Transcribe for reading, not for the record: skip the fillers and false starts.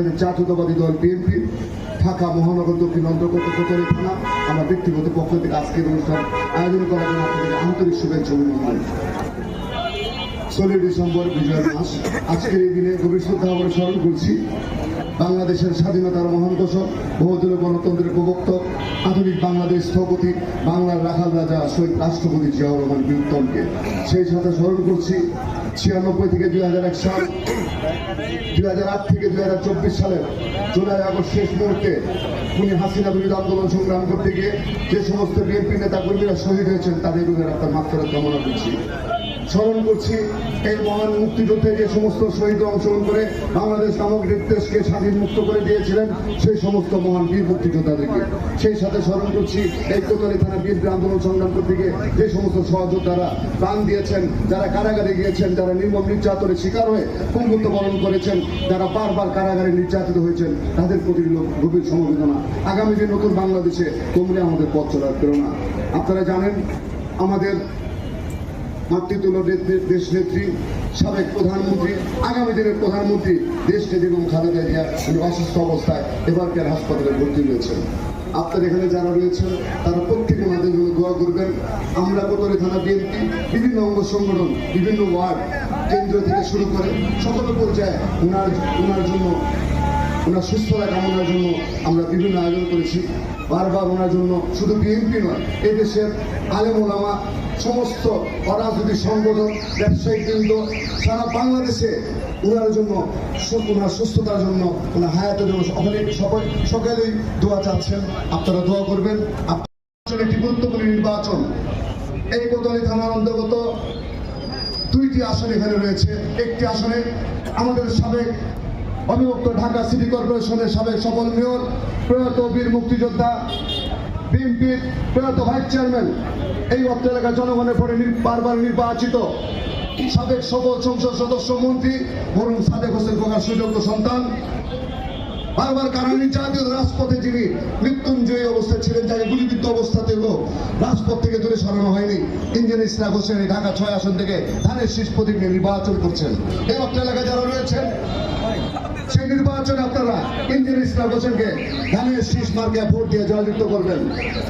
বাংলাদেশ জাতীয়তাবাদী দল বিএনপি ঢাকা মহানগর দক্ষিণ অন্তর্গত কোতোয়ালি থানা আমার ব্যক্তিগত পক্ষ থেকে আজকের অনুষ্ঠান আয়োজন করার জন্য আপনাদের আন্তরিক শুভেচ্ছা অভিনন্দন। 16 ডিসেম্বর বিজয় মাস। আজকের এই দিনে গভীর শ্রদ্ধা আমরা স্মরণ করছি বাংলাদেশের স্বাধীনতার মহান ঘোষক, বহুদলীয় গণতন্ত্রের প্রবর্তক, আধুনিক বাংলাদেশ স্থপতি, বাংলার রাখাল রাজা শহীদ রাষ্ট্রপতি জিয়াউর রহমান বীরত্তমকে। সেই সাথে স্মরণ করছি 96 থেকে 2001 সাল, 2008 থেকে 2024 সালের জুলাই আগস্ট শেষ মুহূর্তে উনি হাসিনা বিরোধী আন্দোলন সংগ্রাম করতে গিয়ে যে সমস্ত বিএনপি নেতা কর্মীরা শহীদ হয়েছেন তাদের রোগের একটা মাত্রা কামনা করছি। স্মরণ করছি এই মহান মুক্তিযুদ্ধে যে সমস্ত শহীদ অংশগ্রহণ করে বাংলাদেশ নামক দেশকে স্বাধীন মুক্ত করে দিয়েছিলেন সেই সমস্ত মহান বীর মুক্তিযোদ্ধাদেরকে। সেই সাথে স্মরণ করছি এই কোতোয়ালি থানা বিএনপি আন্দোলন সংগ্রাম করতে গিয়ে যে সমস্ত সহযোদ্ধারা প্রাণ দিয়েছেন, যারা কারাগারে গিয়েছেন, যারা নির্মম নির্যাতনের শিকার হয়ে পঙ্গুত্ব বরণ করেছেন, যারা বারবার কারাগারে নির্যাতিত হয়েছেন, তাদের প্রতি গভীর সমবেদনা। আগামী যে নতুন বাংলাদেশে তোমরা আমাদের পথ চলার প্রেরণা। আপনারা জানেন আমাদের মাতৃতুল্য দেশ নেত্রী, সাবেক প্রধানমন্ত্রী, আগামী দিনের প্রধানমন্ত্রী দেশকে বেগম খালেদা জিয়া অসুস্থ অবস্থায় এবারকার হাসপাতালে ভর্তি রয়েছেন। আপনার এখানে যারা রয়েছেন তারা প্রত্যেকে আমাদের জন্য দোয়া করবেন। আমরা কোতোয়ালি থানা বিএনপি বিভিন্ন অঙ্গ সংগঠন, বিভিন্ন ওয়ার্ড, কেন্দ্র থেকে শুরু করে সকল পর্যায়ে ওনার জন্য, ওনার সুস্থতা কামনার জন্য আমরা বিভিন্ন আয়োজন করেছি। বারবার ওনার জন্য শুধু বিএনপি নয়, এই দেশের আলেম ওলামা, সমস্ত অরাজনৈতিক সংগঠন, ব্যবসায়িক বৃন্দ সারা বাংলাদেশে ওনার জন্য, ওনার সুস্থতার জন্য, ওনার হায়াতের জন্য সকলেই দোয়া চাচ্ছেন। আপনারা দোয়া করবেন। একটি গুরুত্বপূর্ণ নির্বাচন, এই কোতোয়ালি থানার অন্তর্গত 2টি আসন এখানে রয়েছে। একটি আসনে আমাদের সাবেক অবিভক্ত ঢাকা সিটি কর্পোরেশনের সাবেক সফল মেয়র, প্রয়াত বীর মুক্তিযোদ্ধা, বিএনপির প্রয়াত ভাইস চেয়ারম্যান, এই অত্র এলাকার জনগণের পরে বারবার নির্বাচিত সাবেক সফল সংসদ সদস্য মন্ত্রী মরহুম সাদেক হোসেন খোকার সুযোগ্য সন্তান, বারবার কারা নির্যাতিত রাজপথে যিনি মৃত্যুঞ্জয়ী অবস্থায় ছিলেন, যাকে গুলিবিদ্ধ অবস্থাতেও রাজপথ থেকে দূরে সরানো হয়নি, ইঞ্জিনিয়ার ইসরাক হোসেন ঢাকা 6 আসন থেকে ধানের শীষ প্রতীক নিয়ে নির্বাচন করছেন। এই অত্র এলাকায় যারা রয়েছেন সেই নির্বাচনে আপনারা ইঞ্জিনিয়ার ইসরাক হোসেনকে ধানের শীষ মার্কে ভোট দিয়ে জয়যুক্ত করবেন।